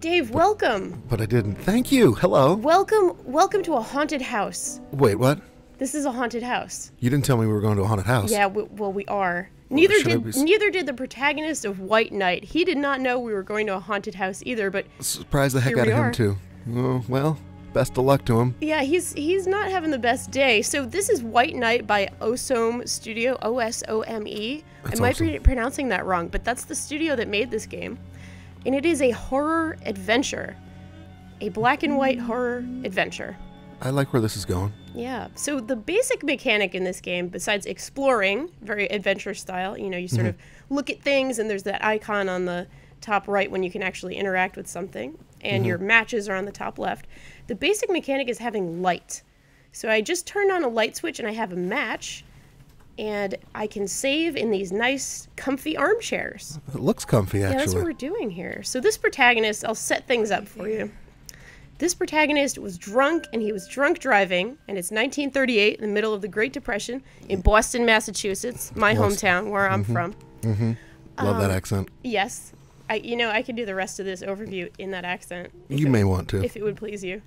Dave, welcome. But I didn't. Thank you. Hello. Welcome to a haunted house. Wait, what? This is a haunted house. You didn't tell me we were going to a haunted house. Yeah, well, we are. Well, Neither did the protagonist of White Knight. He did not know we were going to a haunted house either, but surprised the heck here out we of him are. too. Oh, well, best of luck to him. Yeah, he's not having the best day. So this is White Knight by Osome Studio, Osome. I might be pronouncing that wrong, but that's the studio that made this game. And it is a horror adventure. A black and white horror adventure. I like where this is going. Yeah. So the basic mechanic in this game, besides exploring, very adventure style, you sort of look at things and there's that icon on the top right when you can actually interact with something, and your matches are on the top left. The basic mechanic is having light. So I just turned on a light switch and I have a match, and I can save in these nice, comfy armchairs. It looks comfy, actually. Yeah, that's what we're doing here. So this protagonist, I'll set things up for you. This protagonist was drunk, and he was drunk driving, and it's 1938, in the middle of the Great Depression, in Boston, Massachusetts, my hometown, where I'm from. Love that accent. Yes. I could do the rest of this overview in that accent. You may want to. If it would please you.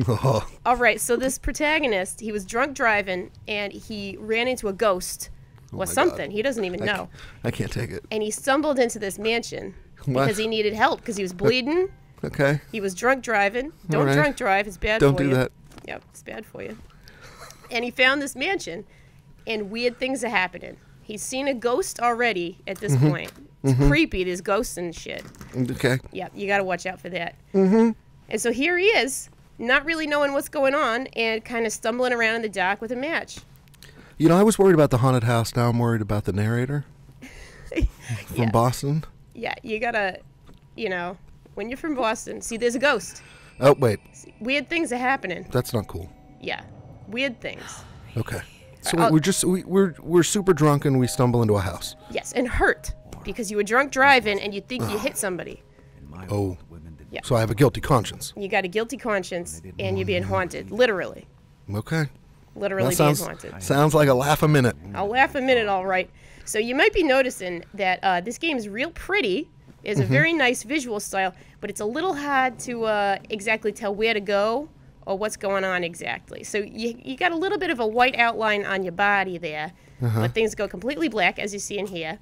Oh. All right, so this protagonist, he was drunk driving, and he ran into a ghost. Was something. God. He doesn't even know. I can't take it. And he stumbled into this mansion What? because he needed help, because he was bleeding. Okay. He was drunk driving. Don't right. drunk drive. It's bad Don't for you. do that. Yep, it's bad for you. And he found this mansion, and weird things are happening. He's seen a ghost already at this point. It's creepy, there's ghosts and shit. Okay. Yeah, you got to watch out for that. And so here he is, not really knowing what's going on, and kind of stumbling around in the dark with a match. You know, I was worried about the haunted house. Now I'm worried about the narrator from Boston. Yeah, you got to, when you're from Boston, see, there's a ghost. Oh, wait. See, weird things are happening. That's not cool. Yeah, weird things. Okay. So we're super drunk and we stumble into a house. Yes, and hurt because you were drunk driving and you think you hit somebody. Oh. Yeah. So I have a guilty conscience. You got a guilty conscience and you're being haunted, literally. Okay. Literally That being haunted. sounds like a laugh a minute. I'll laugh a minute, all right. So you might be noticing that this game is real pretty. It's a very nice visual style, but it's a little hard to exactly tell where to go or what's going on exactly. So you got a little bit of a white outline on your body there, but things go completely black, as you see in here.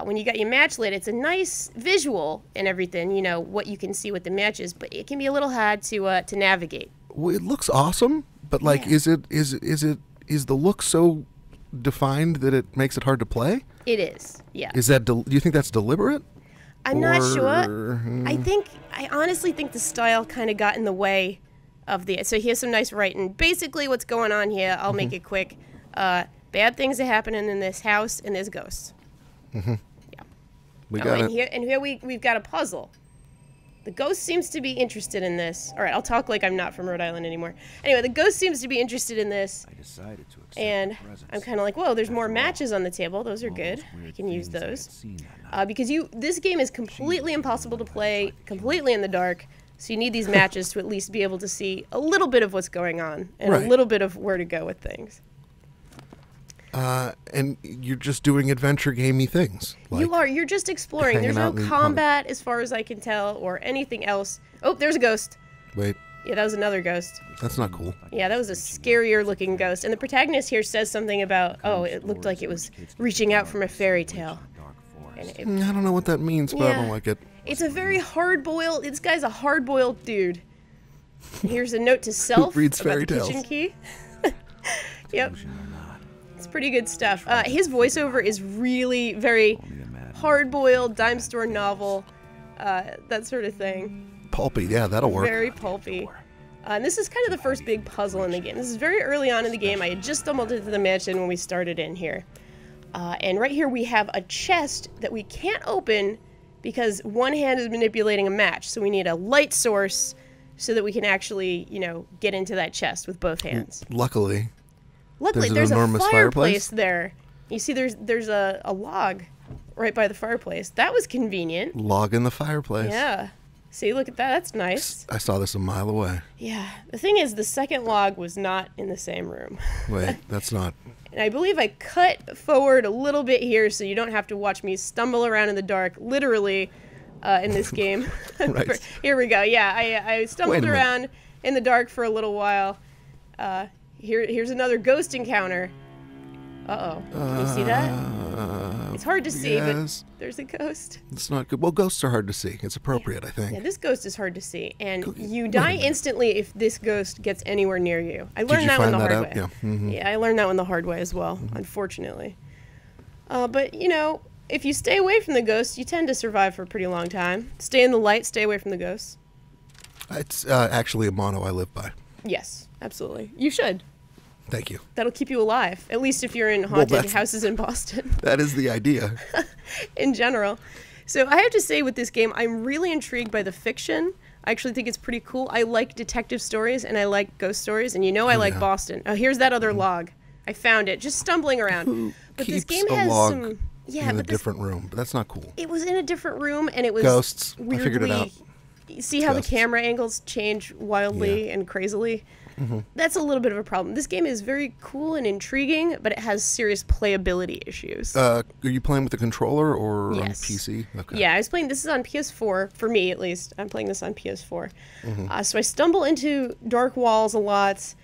When you got your match lit, it's a nice visual and everything, what you can see with the matches, but it can be a little hard to navigate. Well, it looks awesome, but like, Yeah. is the look so defined that it makes it hard to play? It is, yeah. Is that do you think that's deliberate? I'm not sure. Or- I honestly think the style kind of got in the way of the. So here's some nice writing. Basically, what's going on here? I'll make it quick. Bad things are happening in this house, and there's ghosts. Yeah. We got it. And here we've got a puzzle. The ghost seems to be interested in this. All right, I'll talk like I'm not from Rhode Island anymore. Anyway, the ghost seems to be interested in this. I decided to accept And the presents. I'm kind of like, whoa, there's more matches on the table. Those are good. I can use those. Because this game is completely impossible to play, completely in the dark. So you need these matches to at least be able to see a little bit of what's going on and Right. a little bit of where to go with things. And you're just doing adventure gamey things. You are. You're just exploring. There's hanging no out in the combat as far as I can tell or anything else. Oh, there's a ghost. Wait, Yeah, that was another ghost. that's not cool. Yeah, that was a scarier looking ghost. And the protagonist here says something about, oh, it looked like it was reaching out from a fairy tale. And I don't know what that means, but I don't Yeah. like it. it's a very hard-boiled, this guy's a hard-boiled dude. Here's a note to self reads about fairy the tales? kitchen key. Yep. It's pretty good stuff. His voiceover is really very hard-boiled, dime store novel, that sort of thing. Pulpy, yeah, that'll work. Very pulpy. And this is kind of the first big puzzle in the game. This is very early on in the game. I had just stumbled into the mansion when we started in here. And right here we have a chest that we can't open because one hand is manipulating a match. So we need a light source so that we can actually, get into that chest with both hands. Luckily, Luckily, There's there's an a enormous fireplace fireplace? there. You see, there's a log right by the fireplace. That was convenient. log in the fireplace. Yeah. See, look at that. That's nice. I saw this a mile away. Yeah. The thing is, the second log was not in the same room. Wait, that's not. And I believe I cut forward a little bit here so you don't have to watch me stumble around in the dark, literally in this game. Right. Here we go. Yeah, I stumbled around in the dark for a little while. Here's another ghost encounter. Uh-oh. Can you see that? It's hard to see, yes. but there's a ghost. It's not good. Well, ghosts are hard to see. It's appropriate, I think. Yeah, this ghost is hard to see, and you die instantly if this ghost gets anywhere near you. I learned that one the hard way. Yeah. Mm-hmm. Yeah, I learned that one the hard way as well, unfortunately. But, you know, if you stay away from the ghosts, you tend to survive for a pretty long time. Stay in the light, stay away from the ghosts. It's actually a motto I live by. Yes, absolutely. You should. Thank you. That'll keep you alive, at least if you're in haunted houses in Boston. That is the idea. In general. So I have to say with this game, I'm really intrigued by the fiction. I actually think it's pretty cool. I like detective stories and I like ghost stories, and you know I like Boston. Oh, here's that other log. I found it, just stumbling around. Who but keeps this game a has log some in a different room? But that's not cool. It was in a different room, and it was ghosts. weirdly, I figured it out. You see how the camera angles change wildly and crazily? Mm-hmm. That's a little bit of a problem. This game is very cool and intriguing, but it has serious playability issues. Are you playing with the controller or yes. on PC? Okay. Yeah, I was playing. This is on PS4 for me, at least. I'm playing this on PS4. So I stumble into dark walls a lot.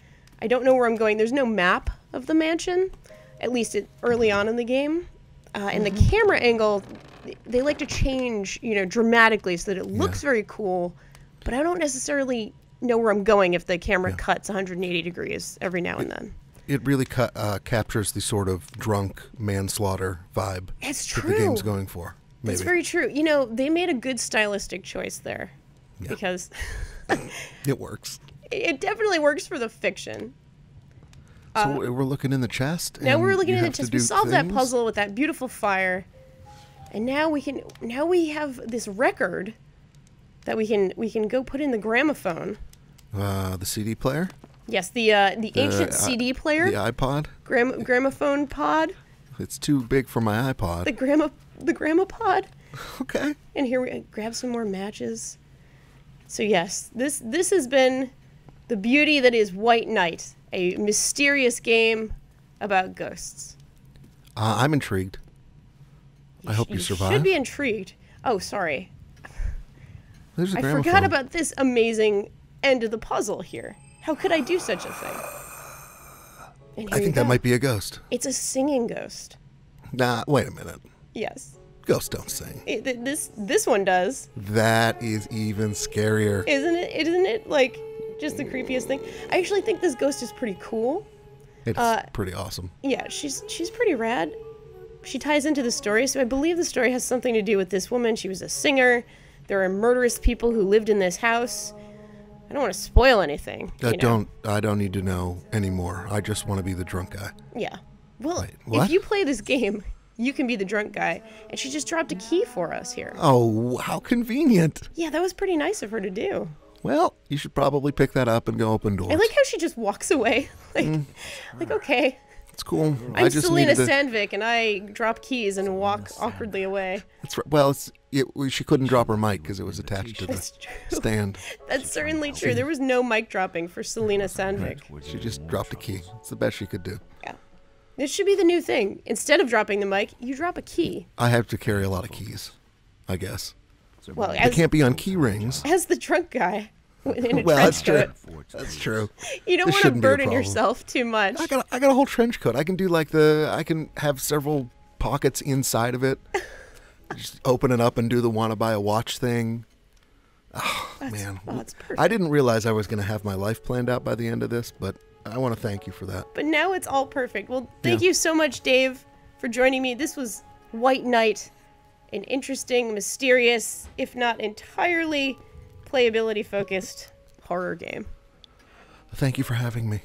I don't know where I'm going. There's no map of the mansion, at least early on in the game. And the camera angle, they like to change, you know, dramatically so that it looks very cool. But I don't necessarily know where I'm going if the camera cuts 180 degrees every now and then. It really captures the sort of drunk manslaughter vibe that the game's going for. Maybe. That's very true. You know, they made a good stylistic choice there because it works. It definitely works for the fiction. So we're looking in the chest. Now we're looking in the chest. chest. We solved that puzzle with that beautiful fire, and now we have this record that we can go put in the gramophone. The CD player? Yes, the ancient CD player. The iPod? Gramophone pod. It's too big for my iPod. The gramopod. Okay. And here we grab some more matches. So yes, this has been the beauty that is White Knight, a mysterious game about ghosts. I'm intrigued. I hope you survive. You should be intrigued. Oh, sorry. There's a I gramophone. forgot about this amazing end of the puzzle here. How could I do such a thing? I think that might be a ghost. It's a singing ghost. Nah, wait a minute. Yes. Ghosts don't sing. This one does. That is even scarier. Isn't it? Isn't it like just the creepiest thing? I actually think this ghost is pretty cool. It's pretty awesome. Yeah, she's pretty rad. She ties into the story, so I believe the story has something to do with this woman. She was a singer. There are murderous people who lived in this house. I don't want to spoil anything. I don't need to know anymore. I just want to be the drunk guy. Yeah. Well, if you play this game, you can be the drunk guy. And she just dropped a key for us here. Oh, how convenient. Yeah, that was pretty nice of her to do. Well, you should probably pick that up and go open doors. I like how she just walks away. Like, okay. It's cool. I'm Selena Sandvik, and I drop keys and walk awkwardly away. That's right. Well, she couldn't drop her mic because it was attached to the stand. That's certainly true. There was no mic dropping for Selena Sandvik. She just dropped a key. It's the best she could do. Yeah. This should be the new thing. Instead of dropping the mic, you drop a key. I have to carry a lot of keys, I guess. Well, they can't be on key rings. As the drunk guy. In a trench coat. That's true. You don't want to burden yourself too much. I got a whole trench coat. I can do I can have several pockets inside of it. Just open it up and do the want to buy a watch thing. Oh, man. That's perfect. I didn't realize I was going to have my life planned out by the end of this, but I want to thank you for that. But now it's all perfect. Well, thank you so much, Dave, for joining me. This was White Knight, an interesting, mysterious, if not entirely playability-focused horror game. Thank you for having me.